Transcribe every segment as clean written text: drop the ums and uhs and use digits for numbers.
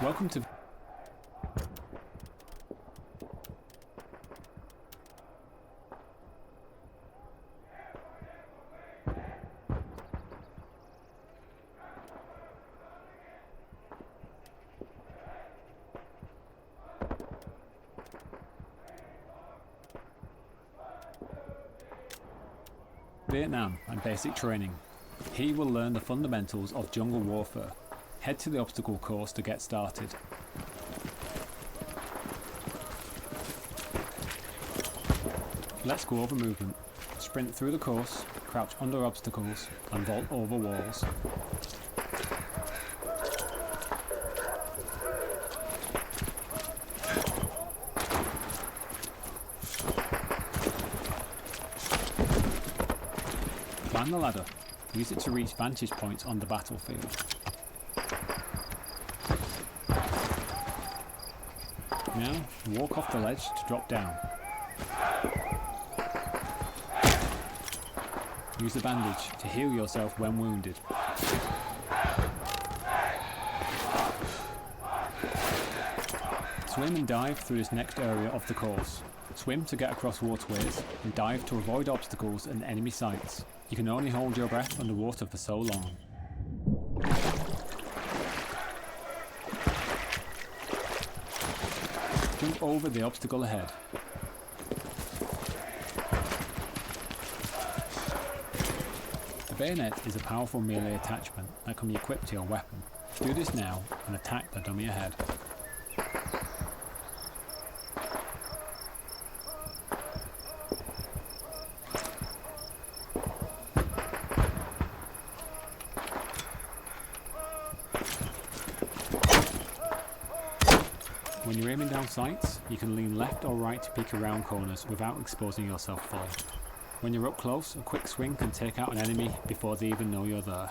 Welcome to Vietnam and basic training. Here you will learn the fundamentals of jungle warfare. Head to the obstacle course to get started. Let's go over movement. Sprint through the course, crouch under obstacles and vault over walls. Climb the ladder. Use it to reach vantage points on the battlefield. Now, walk off the ledge to drop down. Use the bandage to heal yourself when wounded. Swim and dive through this next area of the course. Swim to get across waterways and dive to avoid obstacles and enemy sights. You can only hold your breath underwater for so long. Jump over the obstacle ahead. The bayonet is a powerful melee attachment that can be equipped to your weapon. Do this now and attack the dummy ahead. When you're aiming down sights, you can lean left or right to peek around corners without exposing yourself fully. When you're up close, a quick swing can take out an enemy before they even know you're there.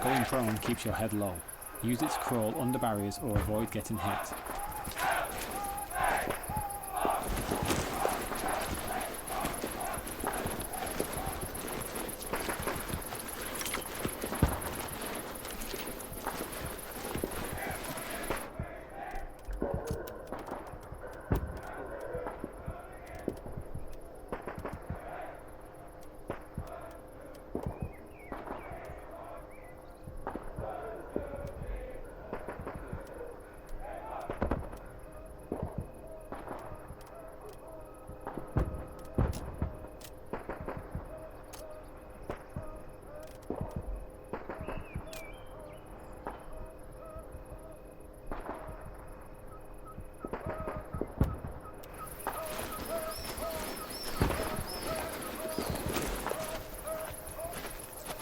Going prone keeps your head low. Use it to crawl under barriers or avoid getting hit.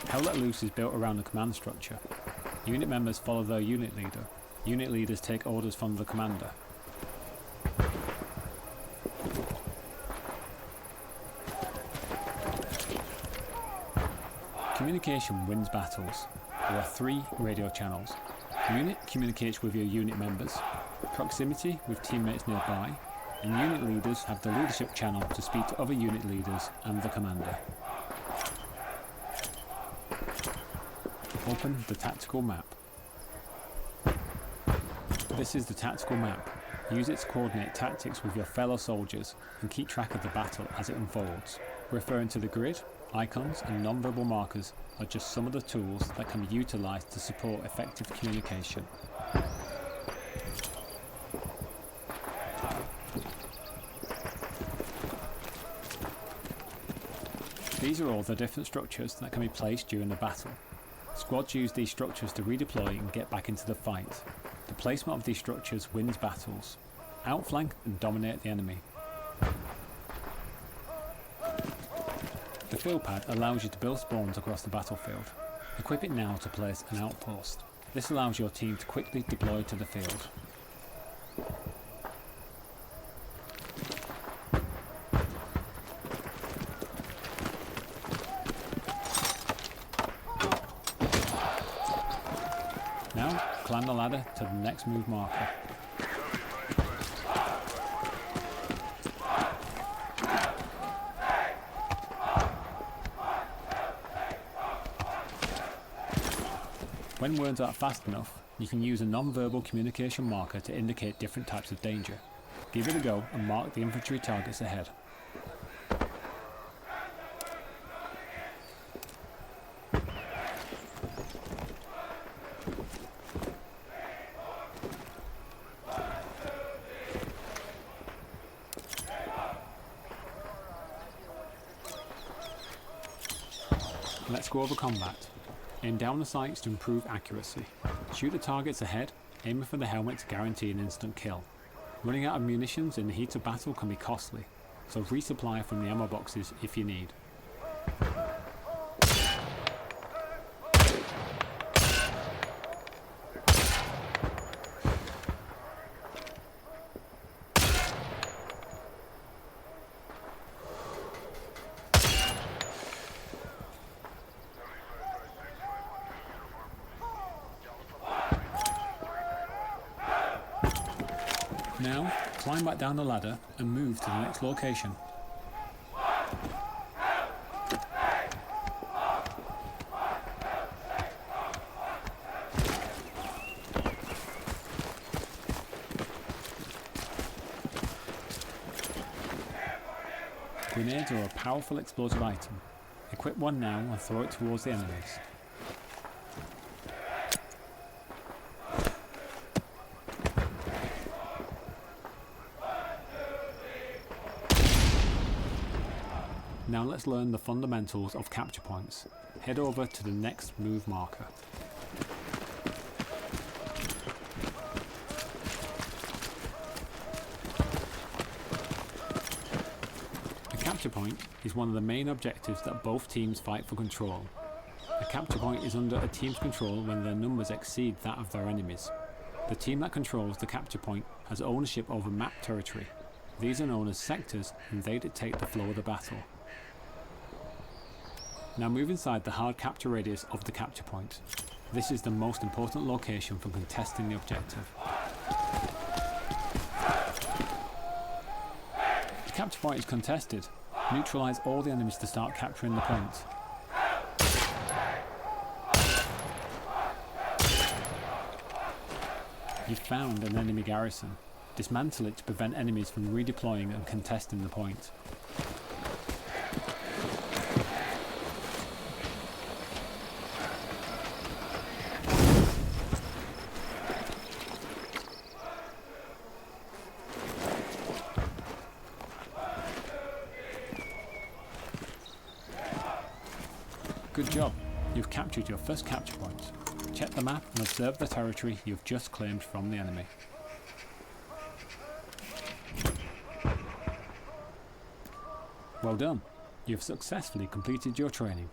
Hell Let Loose is built around a command structure. Unit members follow their unit leader. Unit leaders take orders from the commander. Communication wins battles. There are 3 radio channels. Unit communicates with your unit members, proximity with teammates nearby, and unit leaders have the leadership channel to speak to other unit leaders and the commander. Open the tactical map. This is the tactical map. Use it to coordinate tactics with your fellow soldiers and keep track of the battle as it unfolds. Referring to the grid, icons and non-verbal markers are just some of the tools that can be utilised to support effective communication. These are all the different structures that can be placed during the battle. Squads use these structures to redeploy and get back into the fight. The placement of these structures wins battles. Outflank and dominate the enemy. The field pad allows you to build spawns across the battlefield. Equip it now to place an outpost. This allows your team to quickly deploy to the field. Now, climb the ladder to the next move marker. When words aren't fast enough, you can use a non-verbal communication marker to indicate different types of danger. Give it a go and mark the infantry targets ahead. Let's go over combat. Aim down the sights to improve accuracy. Shoot the targets ahead, aiming for the helmet to guarantee an instant kill. Running out of munitions in the heat of battle can be costly, so resupply from the ammo boxes if you need. Now, climb back down the ladder and move to the next location. Grenades are a powerful explosive item. Equip one now and throw it towards the enemies. Now let's learn the fundamentals of capture points. Head over to the next move marker. A capture point is one of the main objectives that both teams fight for control. A capture point is under a team's control when their numbers exceed that of their enemies. The team that controls the capture point has ownership over map territory. These are known as sectors and they dictate the flow of the battle. Now move inside the hard capture radius of the capture point. This is the most important location for contesting the objective. The capture point is contested. Neutralise all the enemies to start capturing the point. You've found an enemy garrison. Dismantle it to prevent enemies from redeploying and contesting the point. Good job, you've captured your first capture point. Check the map and observe the territory you've just claimed from the enemy. Well done, you've successfully completed your training.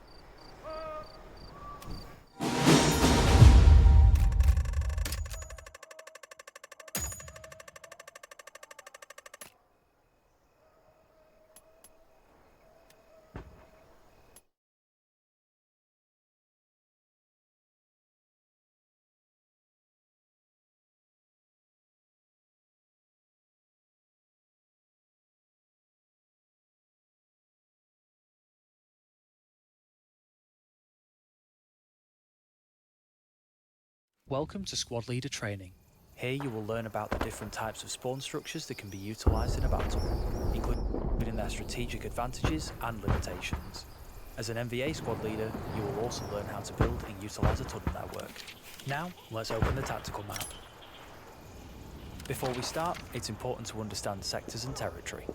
Welcome to Squad Leader Training. Here you will learn about the different types of spawn structures that can be utilised in a battle, including their strategic advantages and limitations. As an MVA squad leader, you will also learn how to build and utilise a tunnel network. Now, let's open the tactical map. Before we start, it's important to understand sectors and territory.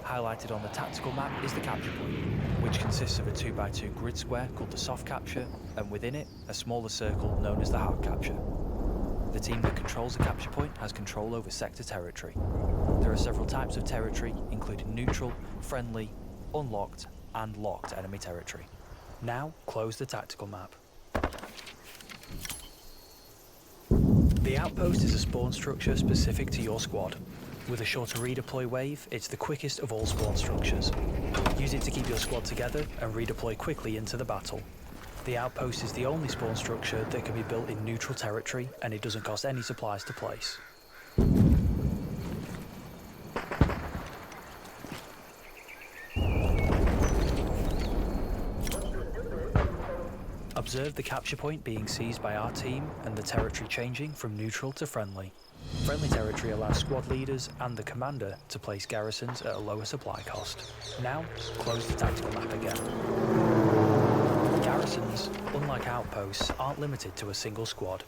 Highlighted on the tactical map is the capture point, which consists of a 2x2 grid square called the soft capture, and within it, a smaller circle known as the hard capture. The team that controls the capture point has control over sector territory. There are several types of territory, including neutral, friendly, unlocked, and locked enemy territory. Now, close the tactical map. The outpost is a spawn structure specific to your squad. With a shorter redeploy wave, it's the quickest of all spawn structures. Use it to keep your squad together and redeploy quickly into the battle. The outpost is the only spawn structure that can be built in neutral territory, and it doesn't cost any supplies to place. Observe the capture point being seized by our team and the territory changing from neutral to friendly. Friendly territory allows squad leaders and the commander to place garrisons at a lower supply cost. Now, close the tactical map again. Garrisons, unlike outposts, aren't limited to a single squad.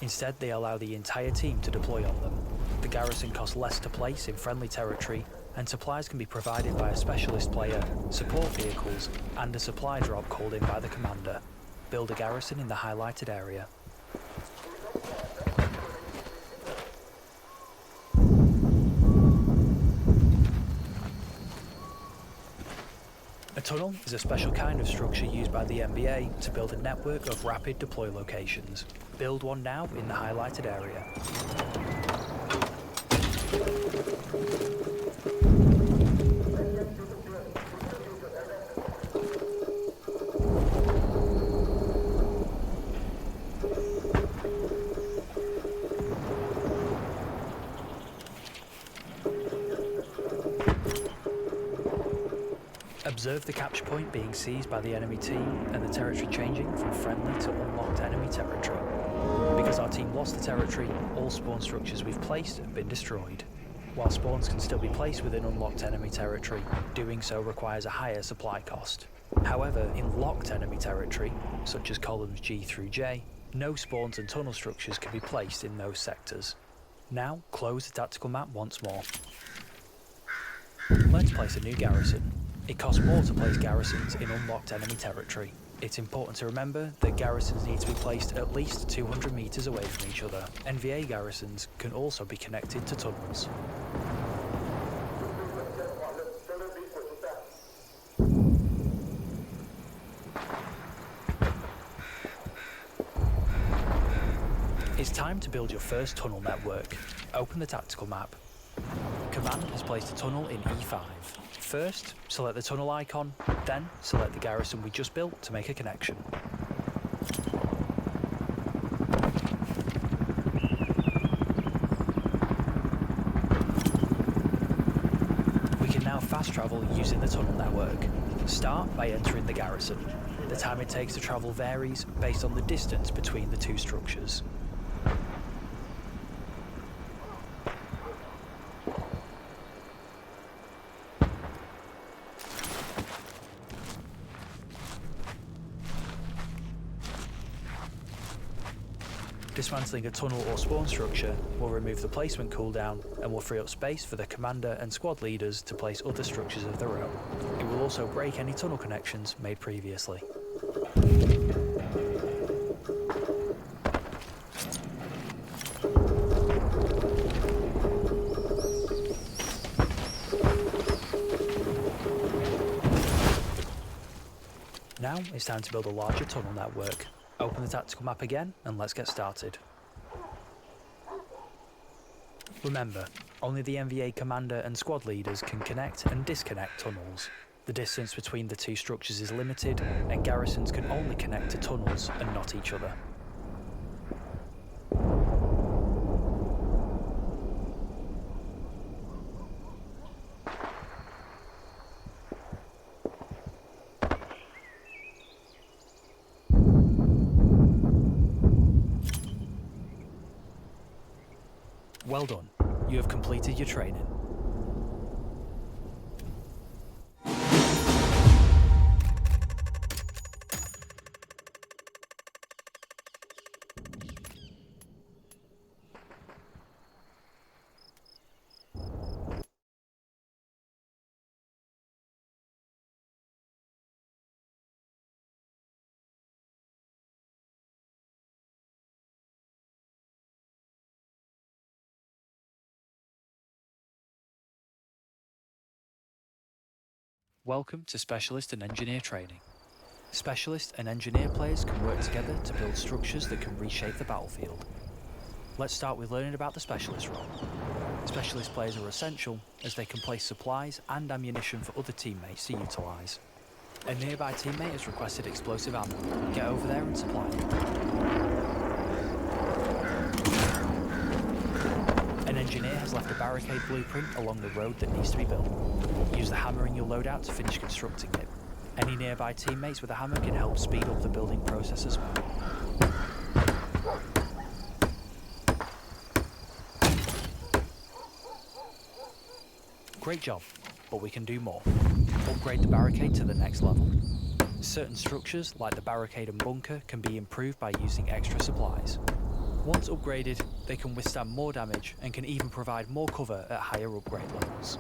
Instead, they allow the entire team to deploy on them. The garrison costs less to place in friendly territory, and supplies can be provided by a specialist player, support vehicles, and a supply drop called in by the commander. Build a garrison in the highlighted area. A tunnel is a special kind of structure used by the NBA to build a network of rapid deploy locations. Build one now in the highlighted area. Observe the capture point being seized by the enemy team and the territory changing from friendly to unlocked enemy territory. Because our team lost the territory, all spawn structures we've placed have been destroyed. While spawns can still be placed within unlocked enemy territory, doing so requires a higher supply cost. However, in locked enemy territory, such as columns G through J, no spawns and tunnel structures can be placed in those sectors. Now, close the tactical map once more. Let's place a new garrison. It costs more to place garrisons in unlocked enemy territory. It's important to remember that garrisons need to be placed at least 200 meters away from each other. NVA garrisons can also be connected to tunnels. It's time to build your first tunnel network. Open the tactical map. Command has placed a tunnel in E5. First, select the tunnel icon, then select the garrison we just built to make a connection. We can now fast travel using the tunnel network. Start by entering the garrison. The time it takes to travel varies based on the distance between the two structures. Dismantling a tunnel or spawn structure will remove the placement cooldown and will free up space for the commander and squad leaders to place other structures of their own. It will also break any tunnel connections made previously. Now it's time to build a larger tunnel network. Open the tactical map again and let's get started. Remember, only the NVA commander and squad leaders can connect and disconnect tunnels. The distance between the two structures is limited and garrisons can only connect to tunnels and not each other. Well done, you have completed your training. Welcome to Specialist and Engineer Training. Specialist and Engineer players can work together to build structures that can reshape the battlefield. Let's start with learning about the Specialist role. Specialist players are essential as they can place supplies and ammunition for other teammates to utilise. A nearby teammate has requested explosive ammo. Get over there and supply it. An engineer has left a barricade blueprint along the road that needs to be built. Use the hammer in your loadout to finish constructing it. Any nearby teammates with a hammer can help speed up the building process as well. Great job, but we can do more. Upgrade the barricade to the next level. Certain structures, like the barricade and bunker, can be improved by using extra supplies. Once upgraded, they can withstand more damage and can even provide more cover at higher upgrade levels.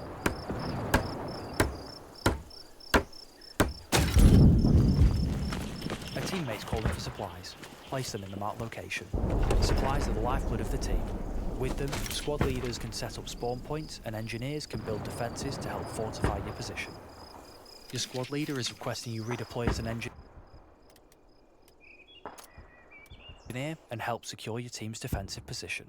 A teammate's calling for supplies. Place them in the marked location. Supplies are the lifeblood of the team. With them, squad leaders can set up spawn points and engineers can build defences to help fortify your position. Your squad leader is requesting you redeploy as an engineer and help secure your team's defensive position.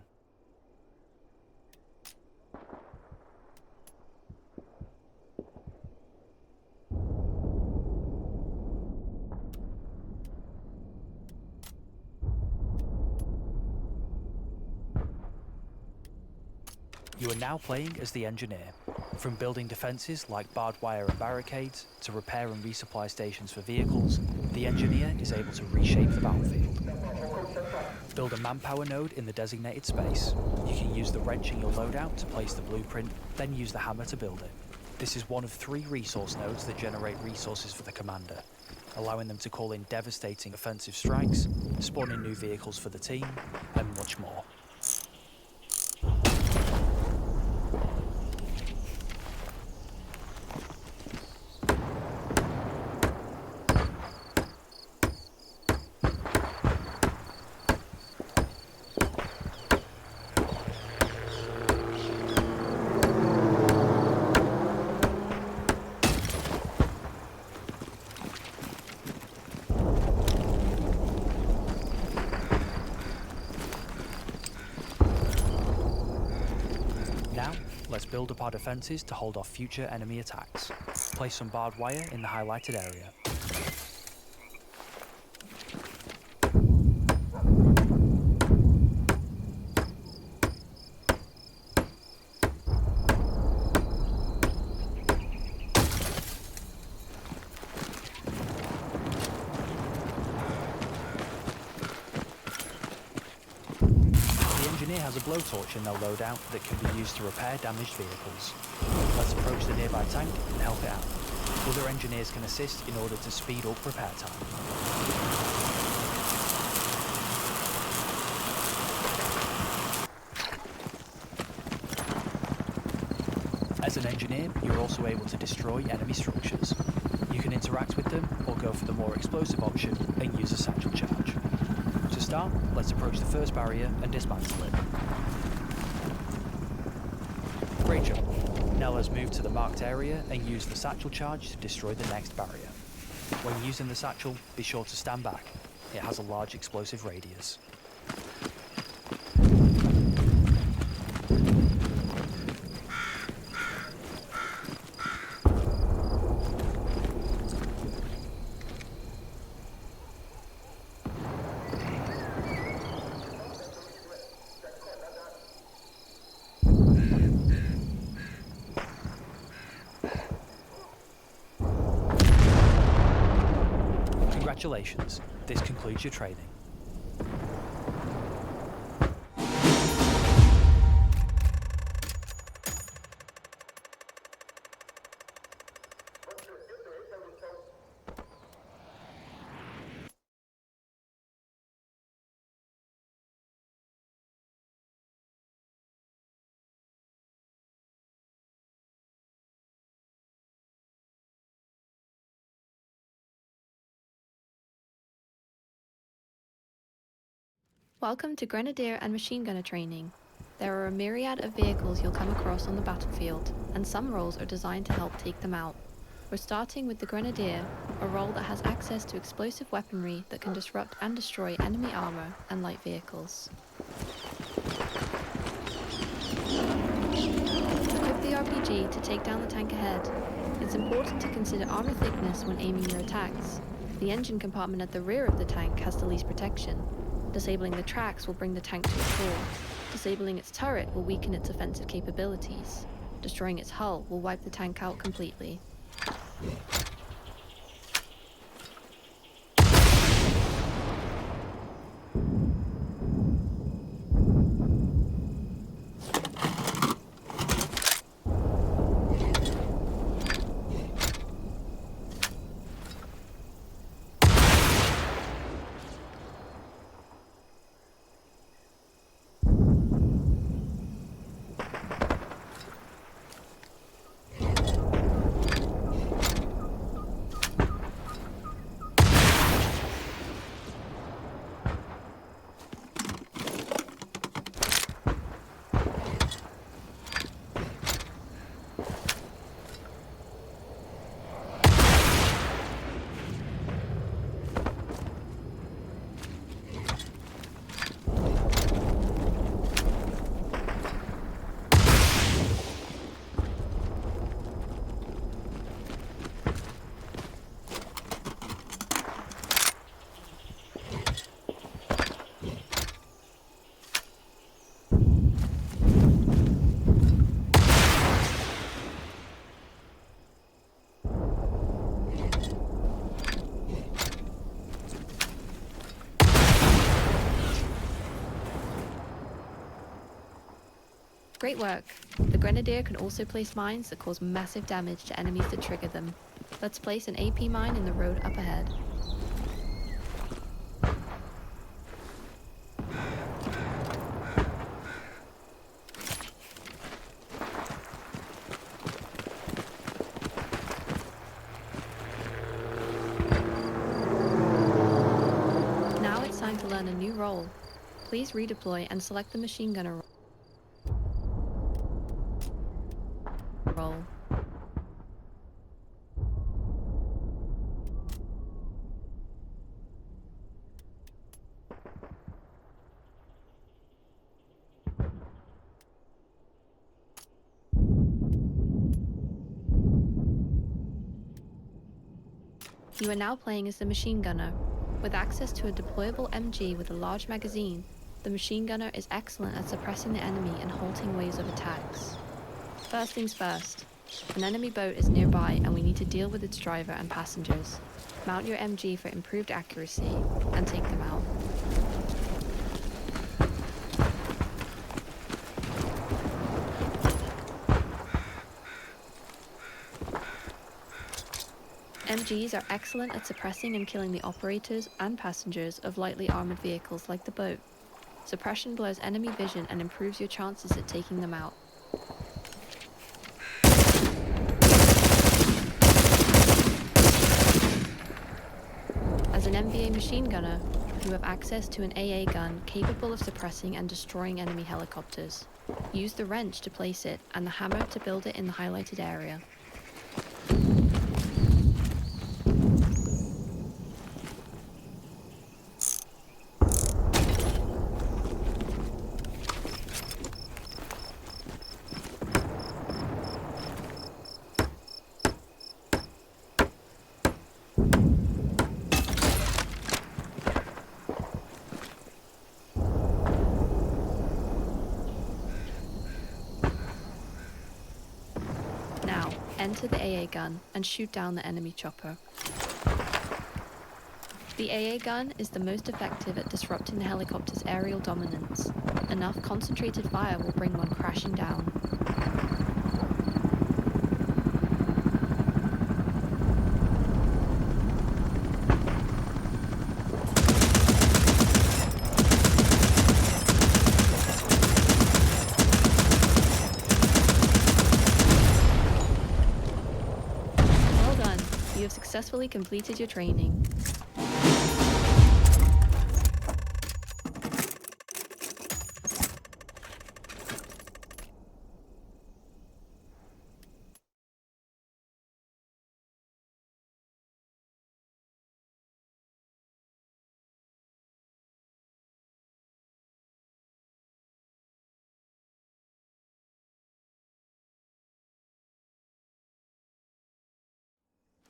You are now playing as the engineer. From building defences like barbed wire and barricades, to repair and resupply stations for vehicles, the engineer is able to reshape the battlefield. Build a manpower node in the designated space. You can use the wrench in your loadout to place the blueprint, then use the hammer to build it. This is one of 3 resource nodes that generate resources for the commander, allowing them to call in devastating offensive strikes, spawn in new vehicles for the team, and much more. Now, let's build up our defences to hold off future enemy attacks. Place some barbed wire in the highlighted area. Has a blowtorch in their loadout that can be used to repair damaged vehicles. Let's approach the nearby tank and help it out. Other engineers can assist in order to speed up repair time. As an engineer, you're also able to destroy enemy structures. You can interact with them or go for the more explosive option and use a satchel charge. To start, let's approach the first barrier and dismantle it. Great job. Now let's move to the marked area and use the satchel charge to destroy the next barrier. When using the satchel, be sure to stand back. It has a large explosive radius. Congratulations, this concludes your training. Welcome to Grenadier and Machine Gunner training. There are a myriad of vehicles you'll come across on the battlefield, and some roles are designed to help take them out. We're starting with the Grenadier, a role that has access to explosive weaponry that can disrupt and destroy enemy armor and light vehicles. Equip the RPG to take down the tank ahead. It's important to consider armor thickness when aiming your attacks. The engine compartment at the rear of the tank has the least protection. Disabling the tracks will bring the tank to a stall. Disabling its turret will weaken its offensive capabilities. Destroying its hull will wipe the tank out completely. Great work! The Grenadier can also place mines that cause massive damage to enemies that trigger them. Let's place an AP mine in the road up ahead. Now it's time to learn a new role. Please redeploy and select the machine gunner role. You are now playing as the machine gunner. With access to a deployable MG with a large magazine, the machine gunner is excellent at suppressing the enemy and halting waves of attacks. First things first, an enemy boat is nearby and we need to deal with its driver and passengers. Mount your MG for improved accuracy and take them out. MGs are excellent at suppressing and killing the operators and passengers of lightly armoured vehicles like the boat. Suppression blurs enemy vision and improves your chances at taking them out. As an MVA machine gunner, you have access to an AA gun capable of suppressing and destroying enemy helicopters. Use the wrench to place it and the hammer to build it in the highlighted area. Now, enter the AA gun and shoot down the enemy chopper. The AA gun is the most effective at disrupting the helicopter's aerial dominance. Enough concentrated fire will bring one crashing down. Well done, you have successfully completed your training.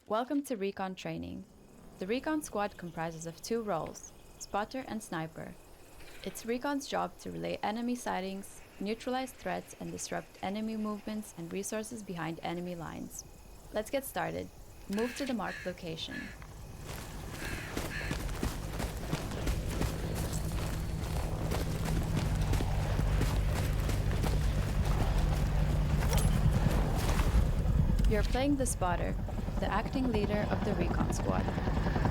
Welcome to Recon Training. The Recon Squad comprises of two roles, spotter and sniper. It's Recon's job to relay enemy sightings, neutralize threats, and disrupt enemy movements and resources behind enemy lines. Let's get started. Move to the marked location. You're playing the spotter, the acting leader of the Recon Squad.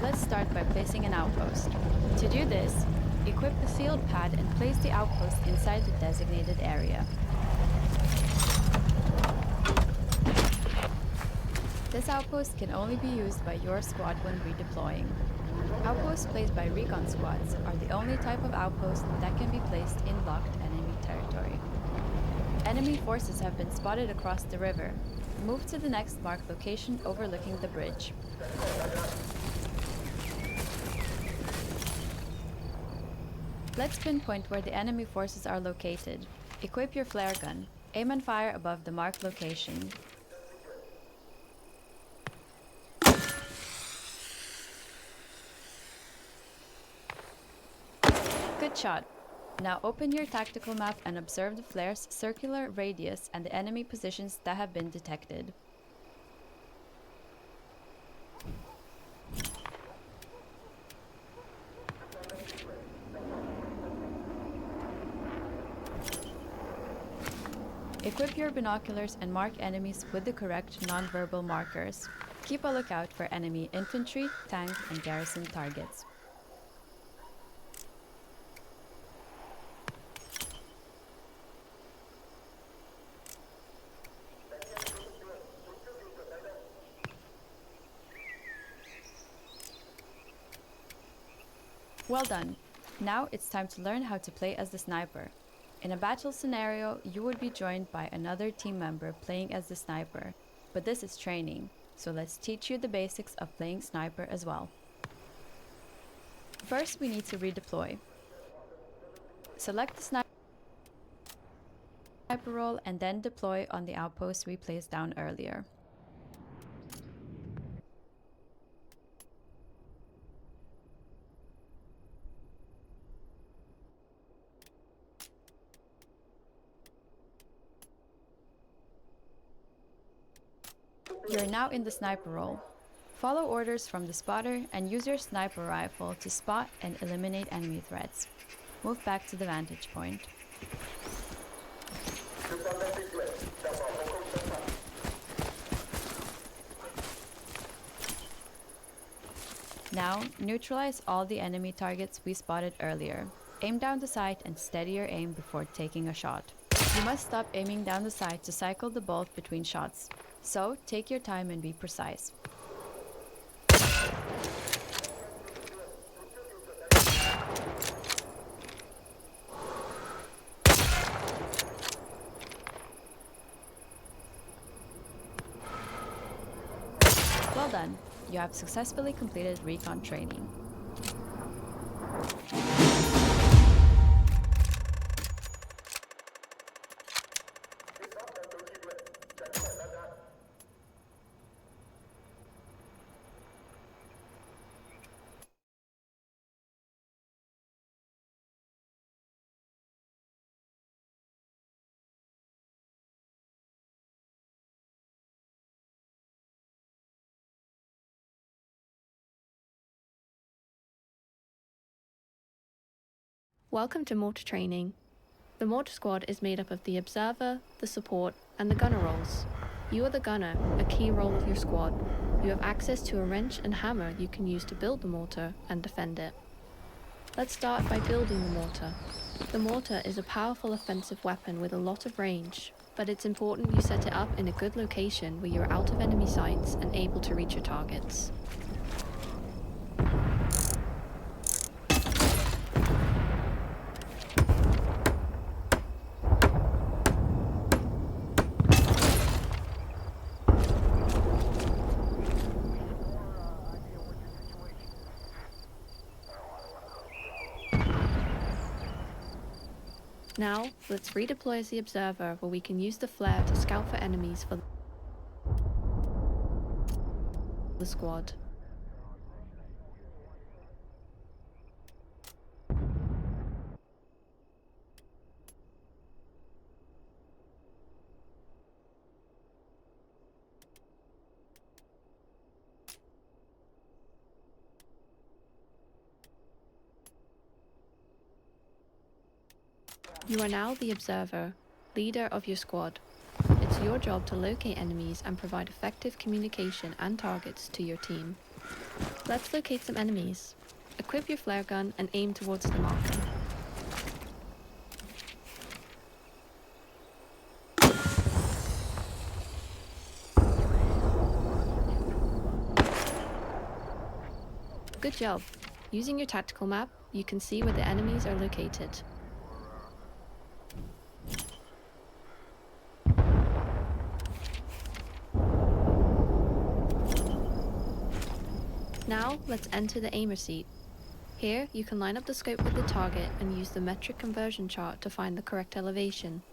Let's start by placing an outpost. To do this, equip the field pad and place the outpost inside the designated area. This outpost can only be used by your squad when redeploying. Outposts placed by Recon Squads are the only type of outpost that can be placed in locked enemy territory. Enemy forces have been spotted across the river. Move to the next marked location overlooking the bridge. Let's pinpoint where the enemy forces are located. Equip your flare gun. Aim and fire above the marked location. Good shot. Now open your tactical map and observe the flare's circular radius and the enemy positions that have been detected. Equip your binoculars and mark enemies with the correct nonverbal markers. Keep a lookout for enemy infantry, tank, and garrison targets. Well done! Now it's time to learn how to play as the sniper. In a battle scenario, you would be joined by another team member playing as the sniper, but this is training, so let's teach you the basics of playing sniper as well. First, we need to redeploy. Select the sniper role and then deploy on the outpost we placed down earlier. You're now in the sniper role. Follow orders from the spotter and use your sniper rifle to spot and eliminate enemy threats. Move back to the vantage point. Now, neutralize all the enemy targets we spotted earlier. Aim down the sight and steady your aim before taking a shot. You must stop aiming down the sight to cycle the bolt between shots. So, take your time and be precise. Well done! You have successfully completed recon training. Welcome to mortar training. The mortar squad is made up of the observer, the support, and the gunner roles. You are the gunner, a key role of your squad. You have access to a wrench and hammer you can use to build the mortar and defend it. Let's start by building the mortar. The mortar is a powerful offensive weapon with a lot of range, but it's important you set it up in a good location where you're out of enemy sights and able to reach your targets. Now, let's redeploy as the observer where we can use the flare to scout for enemies for the squad. You are now the observer, leader of your squad. It's your job to locate enemies and provide effective communication and targets to your team. Let's locate some enemies. Equip your flare gun and aim towards the marker. Good job. Using your tactical map, you can see where the enemies are located. Now, let's enter the aimer seat. Here, you can line up the scope with the target and use the metric conversion chart to find the correct elevation.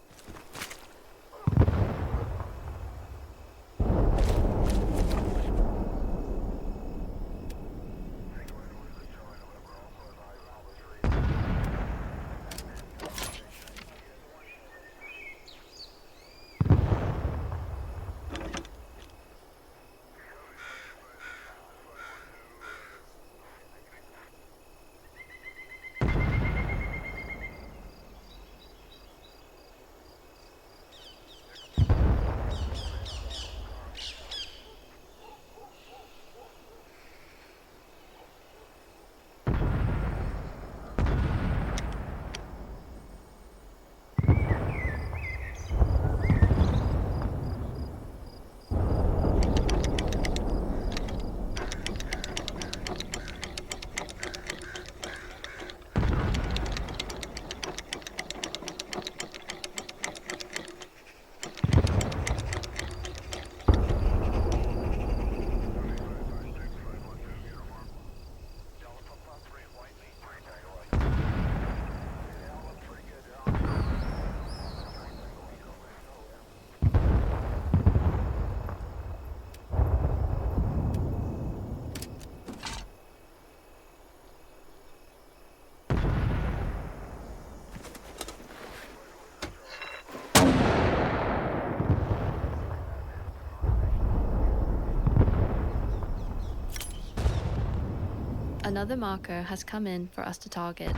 Another marker has come in for us to target.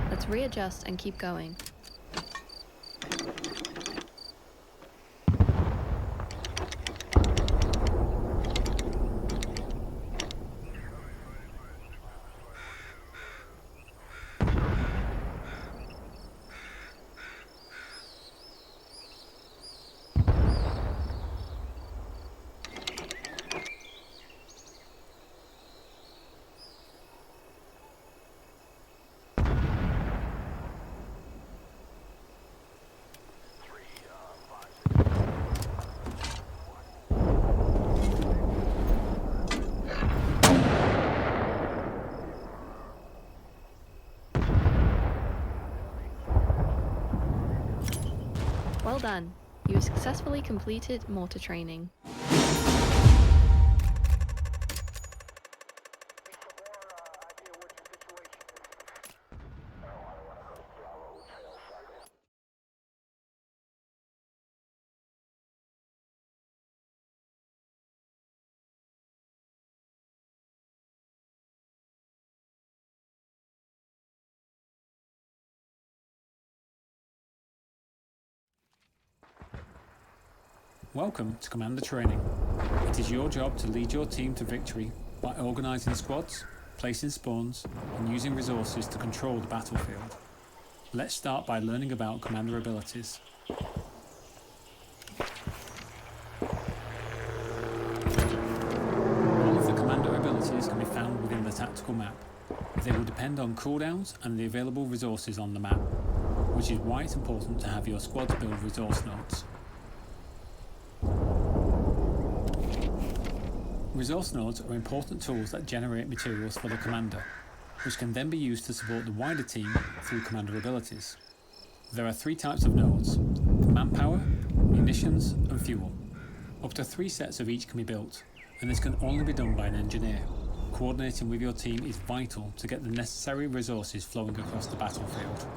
Let's readjust and keep going. Well done! You have successfully completed mortar training. Welcome to Commander Training. It is your job to lead your team to victory by organising squads, placing spawns, and using resources to control the battlefield. Let's start by learning about commander abilities. All of the commander abilities can be found within the tactical map. They will depend on cooldowns and the available resources on the map, which is why it's important to have your squads build resource nodes. Resource nodes are important tools that generate materials for the commander, which can then be used to support the wider team through commander abilities. There are 3 types of nodes: manpower, munitions and fuel. Up to 3 sets of each can be built, and this can only be done by an engineer. Coordinating with your team is vital to get the necessary resources flowing across the battlefield.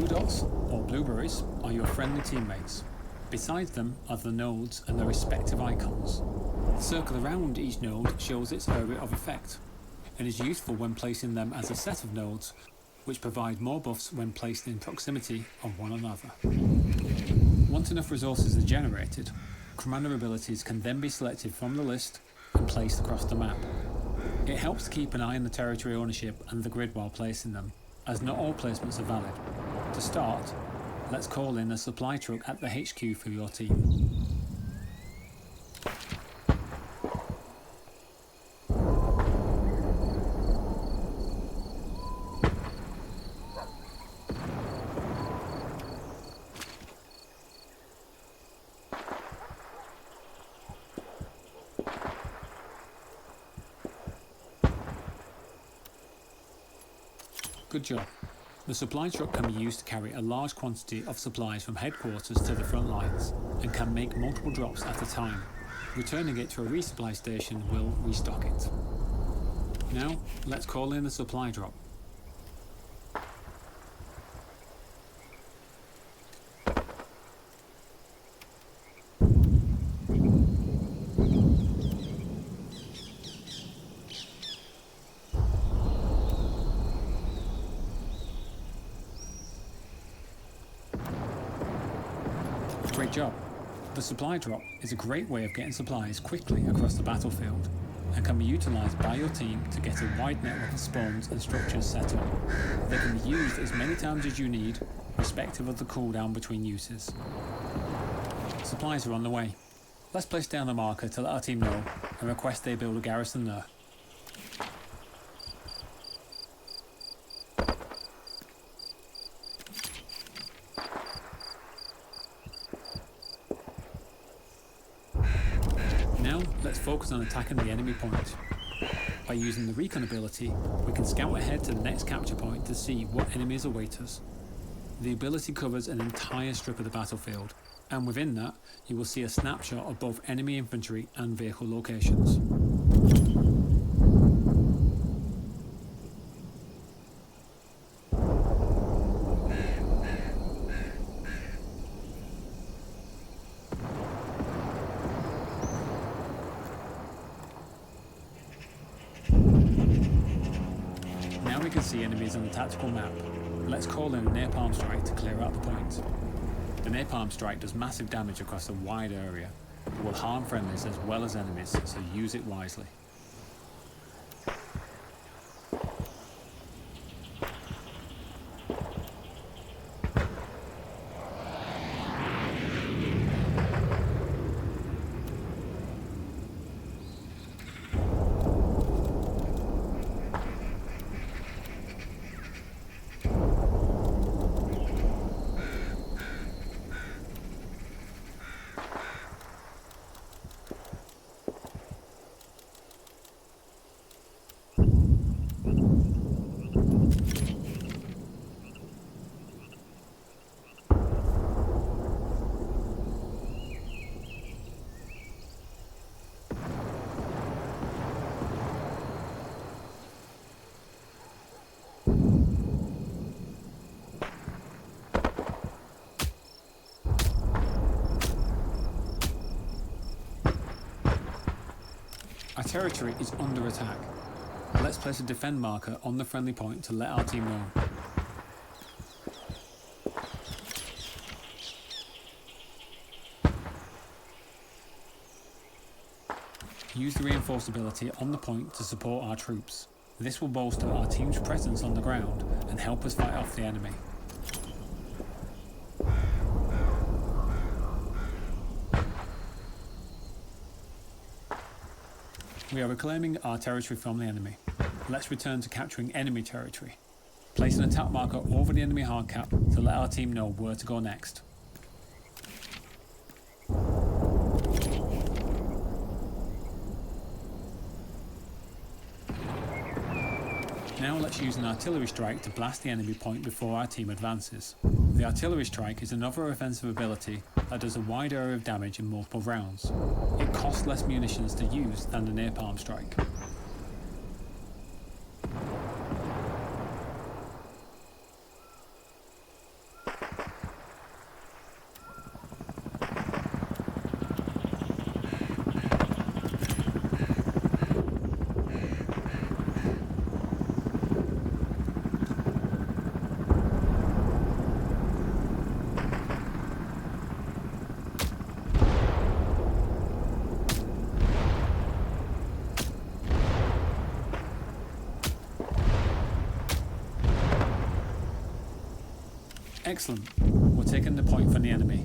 Dots, or blueberries, are your friendly teammates. Beside them are the nodes and their respective icons. The circle around each node shows its area of effect, and is useful when placing them as a set of nodes, which provide more buffs when placed in proximity of one another. Once enough resources are generated, commander abilities can then be selected from the list and placed across the map. It helps to keep an eye on the territory ownership and the grid while placing them, as not all placements are valid. To start, let's call in a supply truck at the HQ for your team. Good job. The supply truck can be used to carry a large quantity of supplies from headquarters to the front lines and can make multiple drops at a time. Returning it to a resupply station will restock it. Now, let's call in the supply drop. Great job. The supply drop is a great way of getting supplies quickly across the battlefield and can be utilised by your team to get a wide network of spawns and structures set up. They can be used as many times as you need, respective of the cooldown between uses. Supplies are on the way. Let's place down a marker to let our team know and request they build a garrison there. Now, let's focus on attacking the enemy point. By using the recon ability, we can scout ahead to the next capture point to see what enemies await us. The ability covers an entire strip of the battlefield, and within that, you will see a snapshot of both enemy infantry and vehicle locations. Now we can see enemies on the tactical map. Let's call in a napalm strike to clear out the point. The napalm strike does massive damage across a wide area, but will harm friendlies as well as enemies, so use it wisely. Our territory is under attack. Let's place a defend marker on the friendly point to let our team know. Use the reinforced ability on the point to support our troops. This will bolster our team's presence on the ground and help us fight off the enemy. We are reclaiming our territory from the enemy. Let's return to capturing enemy territory. Place an attack marker over the enemy hardcap to let our team know where to go next. Now let's use an artillery strike to blast the enemy point before our team advances. The artillery strike is another offensive ability that does a wide area of damage in multiple rounds. It costs less munitions to use than the napalm strike. Excellent. We're taking the point from the enemy.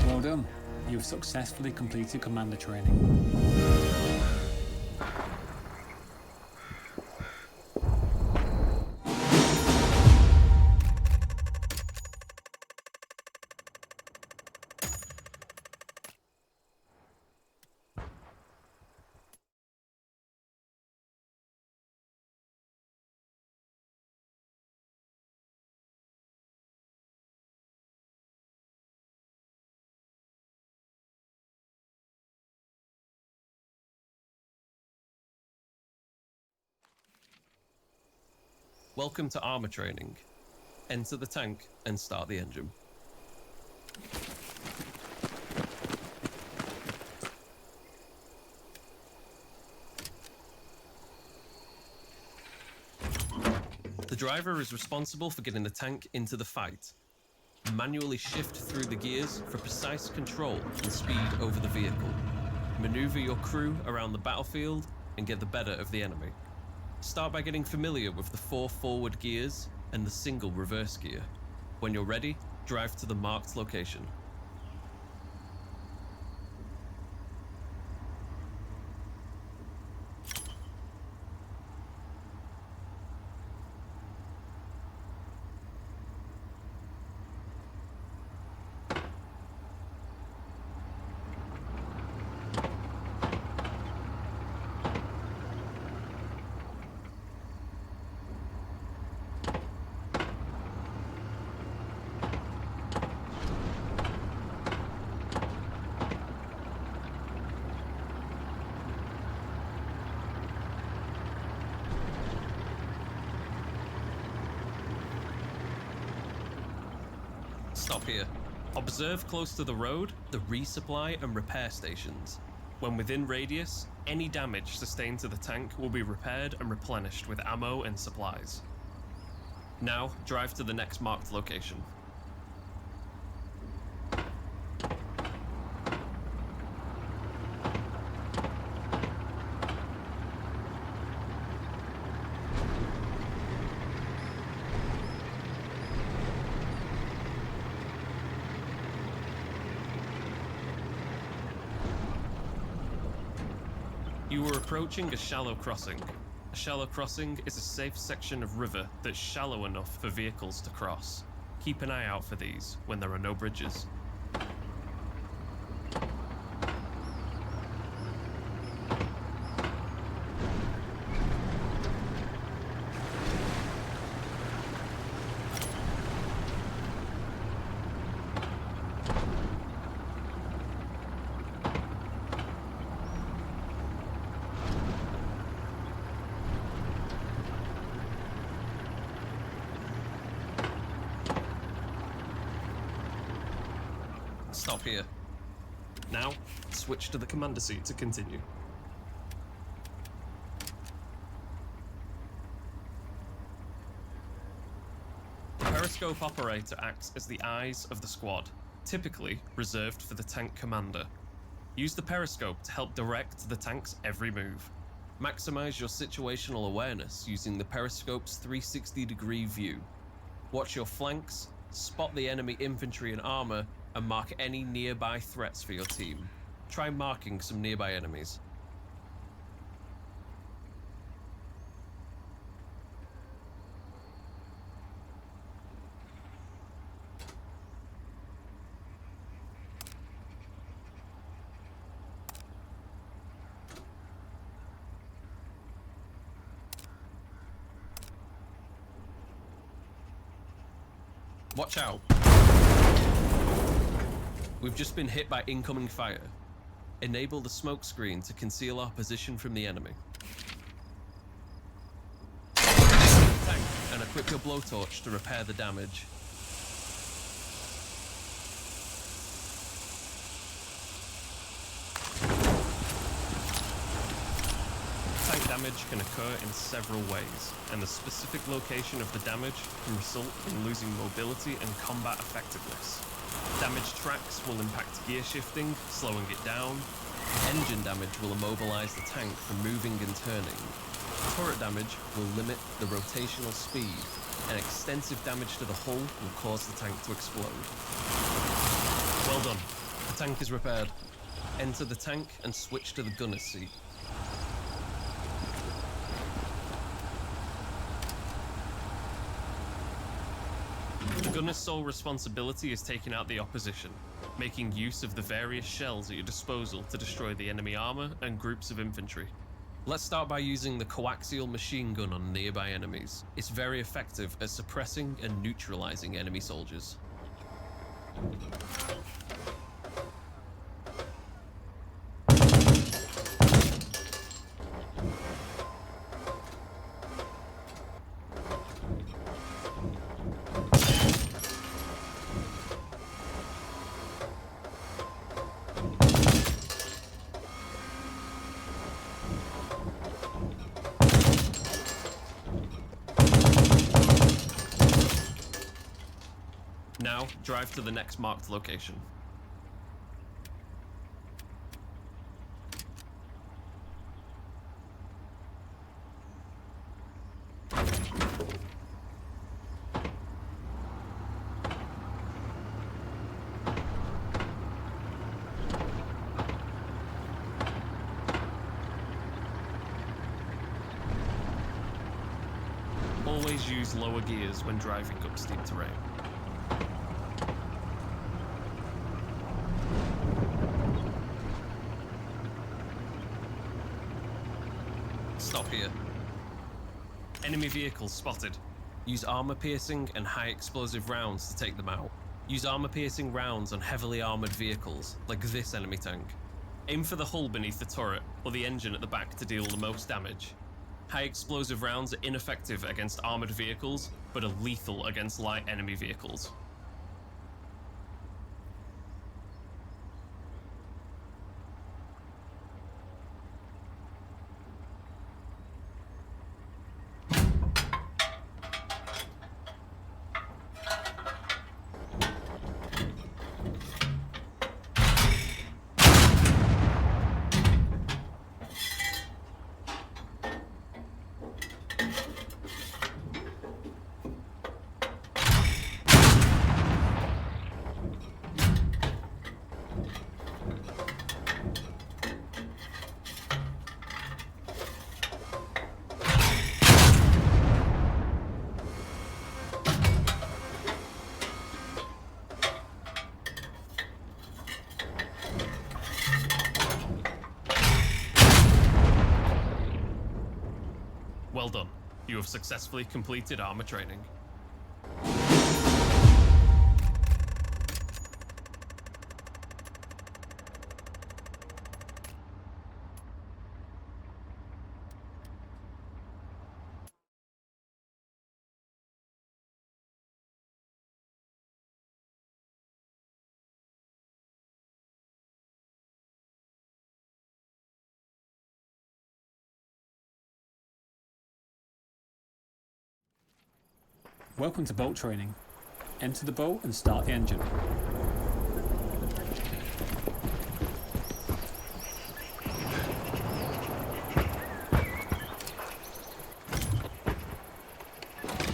Well done. You've successfully completed commander training. Welcome to armor training. Enter the tank and start the engine. The driver is responsible for getting the tank into the fight. Manually shift through the gears for precise control and speed over the vehicle. Maneuver your crew around the battlefield and get the better of the enemy. Start by getting familiar with the 4 forward gears and the single reverse gear. When you're ready, drive to the marked location. Stop here. Observe close to the road the resupply and repair stations. When within radius, any damage sustained to the tank will be repaired and replenished with ammo and supplies. Now, drive to the next marked location. You are approaching a shallow crossing. A shallow crossing is a safe section of river that's shallow enough for vehicles to cross. Keep an eye out for these when there are no bridges. Stop here. Now, switch to the commander seat to continue. The periscope operator acts as the eyes of the squad, typically reserved for the tank commander. Use the periscope to help direct the tank's every move. Maximize your situational awareness using the periscope's 360-degree view. Watch your flanks, spot the enemy infantry and armor, and mark any nearby threats for your team. Try marking some nearby enemies. Watch out. We've just been hit by incoming fire. Enable the smoke screen to conceal our position from the enemy. Tank and equip your blowtorch to repair the damage. Tank damage can occur in several ways, and the specific location of the damage can result in losing mobility and combat effectiveness. Damaged tracks will impact gear shifting, slowing it down. Engine damage will immobilize the tank from moving and turning. Turret damage will limit the rotational speed, and extensive damage to the hull will cause the tank to explode. Well done. The tank is repaired. Enter the tank and switch to the gunner's seat. The gunner's sole responsibility is taking out the opposition, making use of the various shells at your disposal to destroy the enemy armor and groups of infantry. Let's start by using the coaxial machine gun on nearby enemies. It's very effective at suppressing and neutralizing enemy soldiers. Drive to the next marked location. Always use lower gears when driving up steep terrain. Stop here. Enemy vehicles spotted. Use armor-piercing and high-explosive rounds to take them out. Use armor-piercing rounds on heavily armored vehicles, like this enemy tank. Aim for the hull beneath the turret, or the engine at the back to deal the most damage. High-explosive rounds are ineffective against armored vehicles, but are lethal against light enemy vehicles. Well done. You have successfully completed armor training. Welcome to boat training. Enter the boat and start the engine.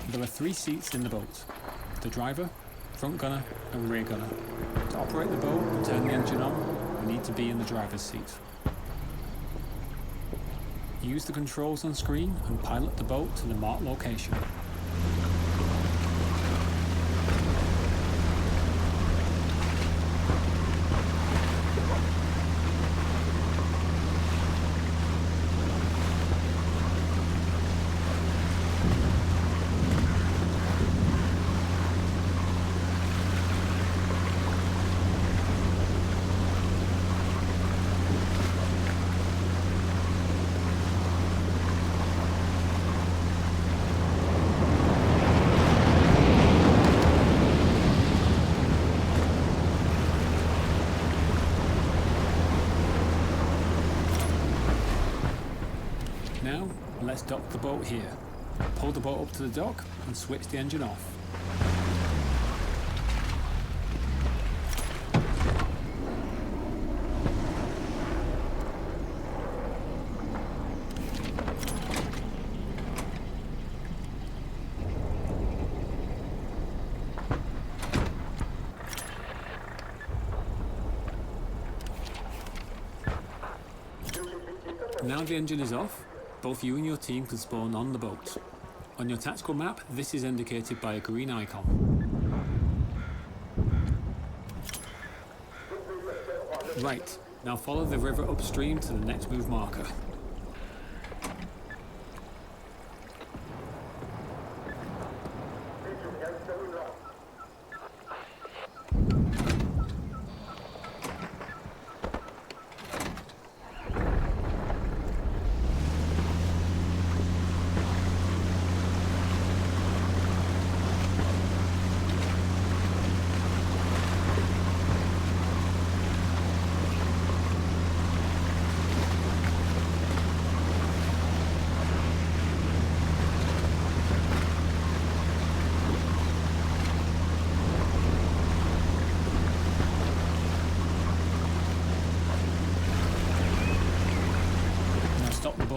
There are 3 seats in the boat: the driver, front gunner and rear gunner. To operate the boat and turn the engine on, you need to be in the driver's seat. Use the controls on screen and pilot the boat to the marked location. Now, let's dock the boat here. Pull the boat up to the dock and switch the engine off. Now the engine is off, both you and your team can spawn on the boat. On your tactical map, this is indicated by a green icon. Right, now follow the river upstream to the next move marker.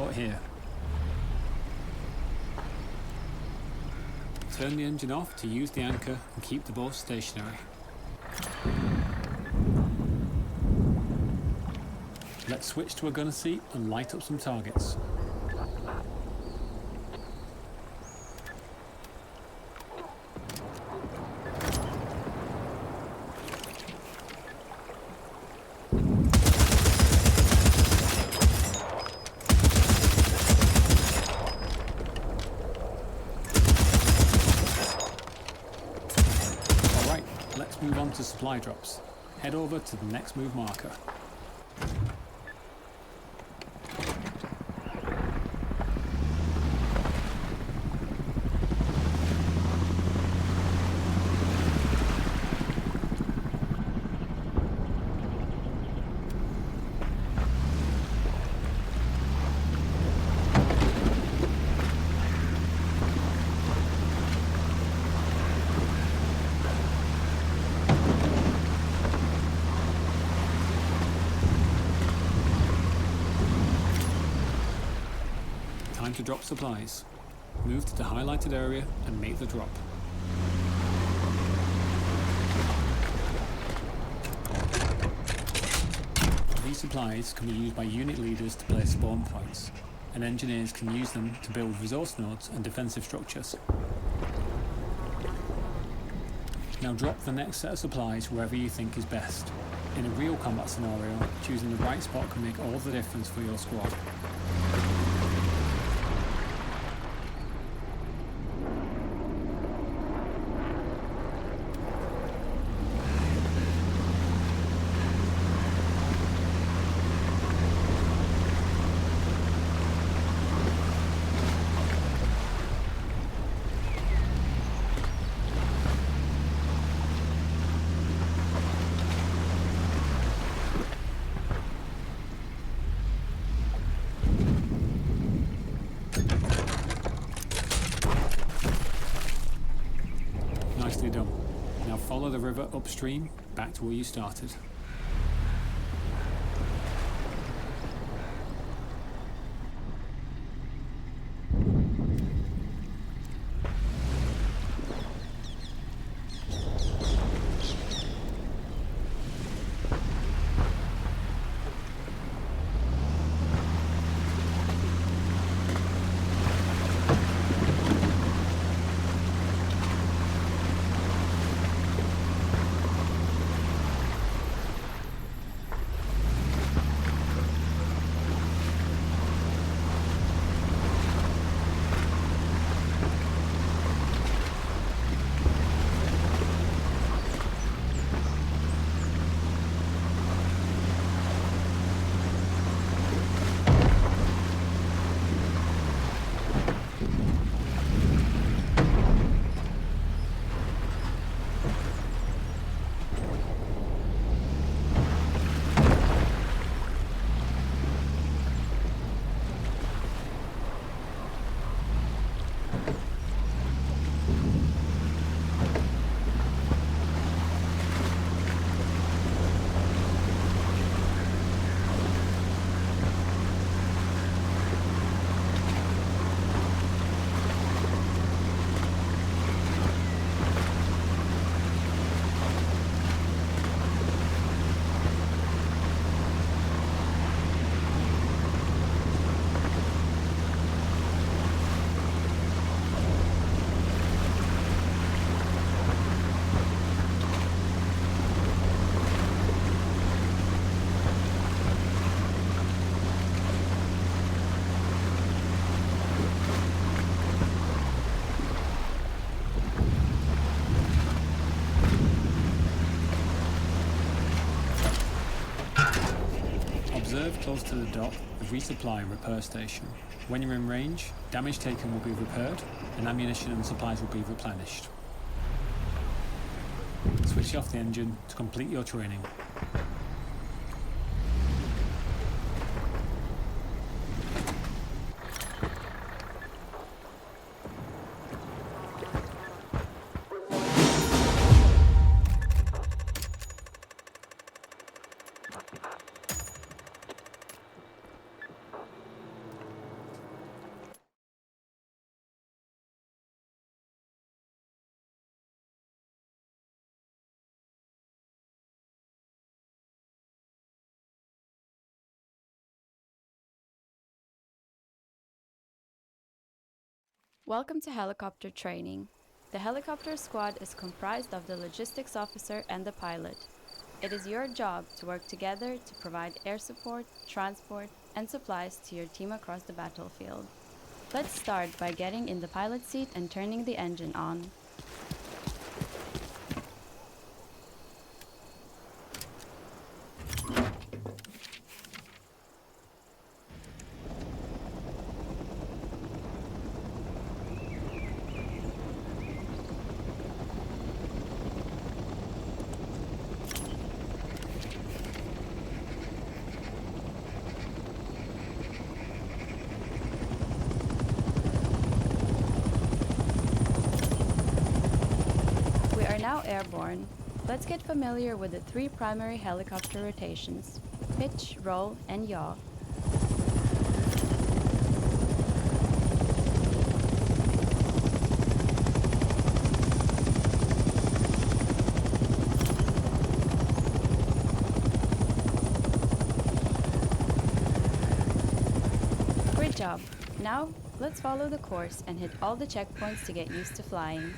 port here. Turn the engine off to use the anchor and keep the boat stationary. Let's switch to a gunner seat and light up some targets. Alright, let's move on to supply drops. Head over to the next move marker. Time to drop supplies. Move to the highlighted area and make the drop. These supplies can be used by unit leaders to place spawn points, and engineers can use them to build resource nodes and defensive structures. Now drop the next set of supplies wherever you think is best. In a real combat scenario, choosing the right spot can make all the difference for your squad. Nicely done. Now follow the river upstream back to where you started. Observe close to the dock the resupply and repair station. When you're in range, damage taken will be repaired and ammunition and supplies will be replenished. Switch off the engine to complete your training. Welcome to helicopter training. The helicopter squad is comprised of the logistics officer and the pilot. It is your job to work together to provide air support, transport, and supplies to your team across the battlefield. Let's start by getting in the pilot seat and turning the engine on. Now airborne, let's get familiar with the three primary helicopter rotations: pitch, roll, and yaw. Great job! Now, let's follow the course and hit all the checkpoints to get used to flying.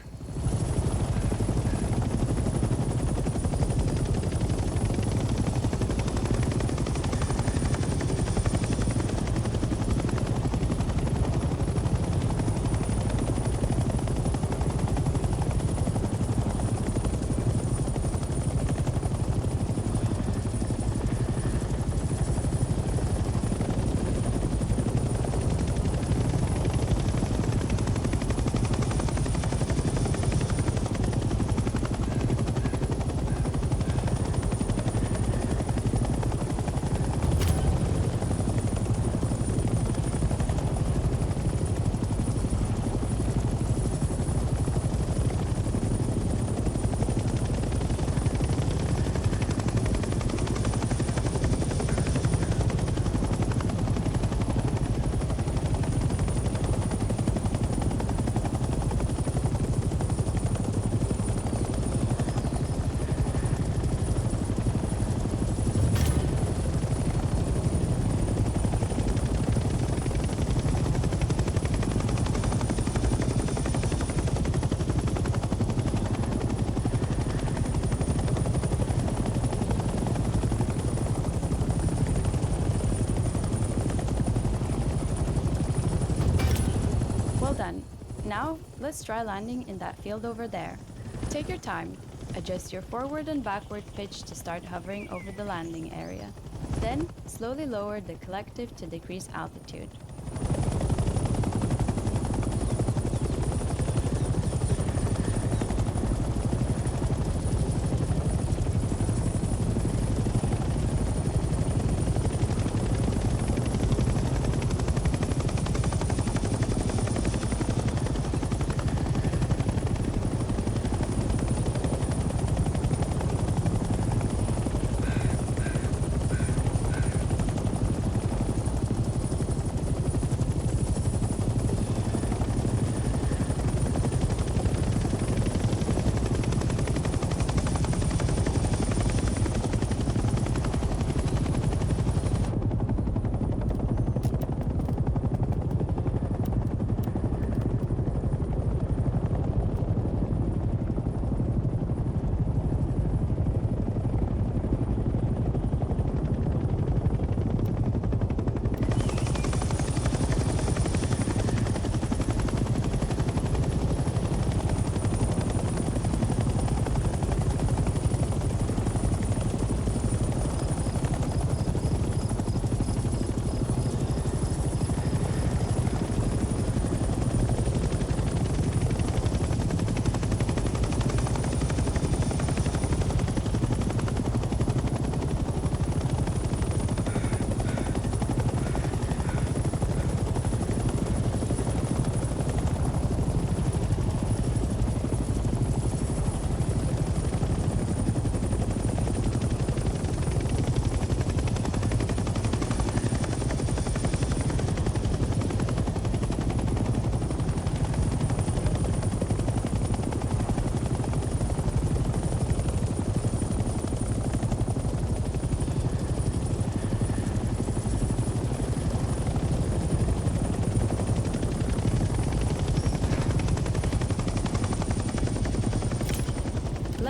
Done. Now, let's try landing in that field over there. Take your time. Adjust your forward and backward pitch to start hovering over the landing area. Then, slowly lower the collective to decrease altitude.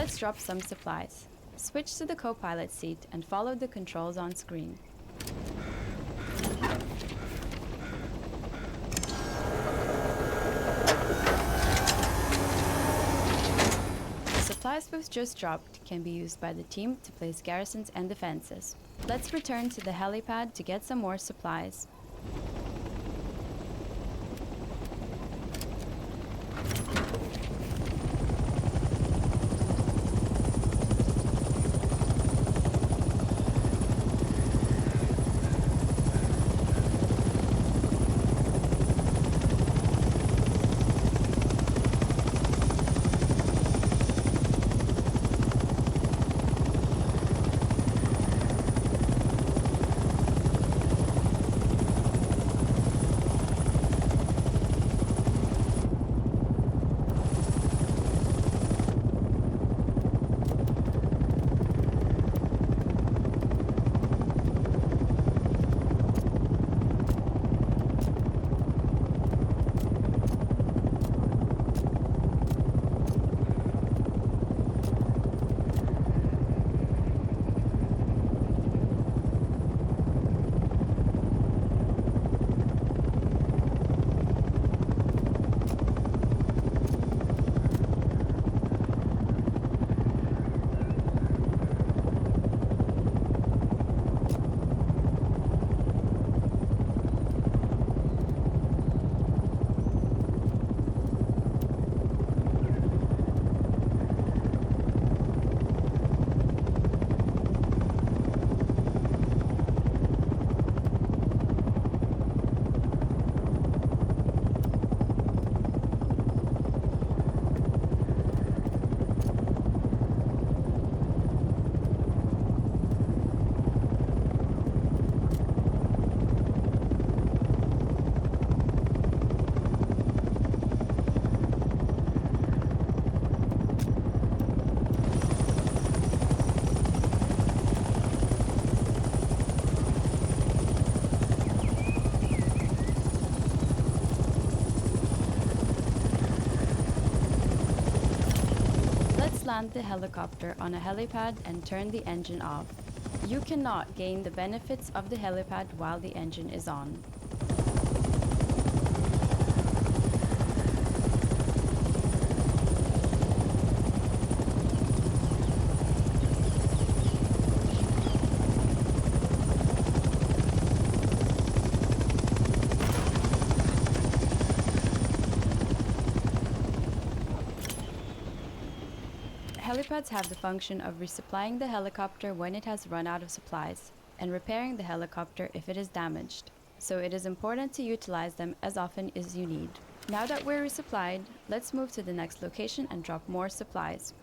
Let's drop some supplies. Switch to the co-pilot seat and follow the controls on screen. Supplies we've just dropped can be used by the team to place garrisons and defenses. Let's return to the helipad to get some more supplies. Land the helicopter on a helipad and turn the engine off. You cannot gain the benefits of the helipad while the engine is on. Helipads have the function of resupplying the helicopter when it has run out of supplies, and repairing the helicopter if it is damaged, so it is important to utilize them as often as you need. Now that we're resupplied, let's move to the next location and drop more supplies.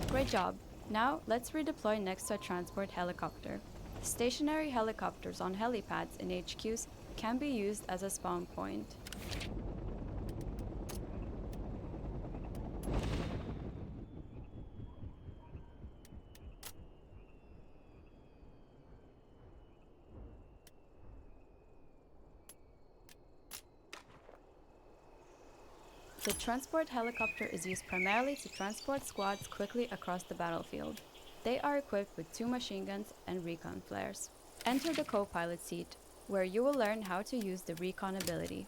Great job. Now let's redeploy next to a transport helicopter. Stationary helicopters on helipads in HQs can be used as a spawn point. The transport helicopter is used primarily to transport squads quickly across the battlefield. They are equipped with 2 machine guns and recon flares. Enter the co-pilot seat, where you will learn how to use the recon ability.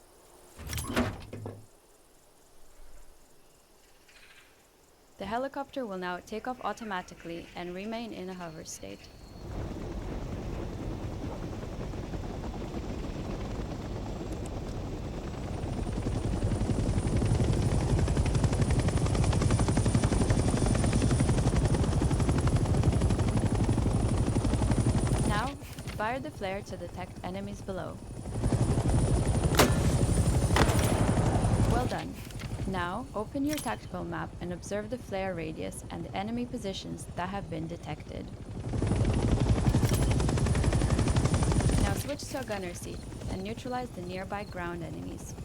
The helicopter will now take off automatically and remain in a hover state. Now, fire the flare to detect enemies below. Well done. Now, open your tactical map and observe the flare radius and the enemy positions that have been detected. Now switch to a gunner seat and neutralize the nearby ground enemies.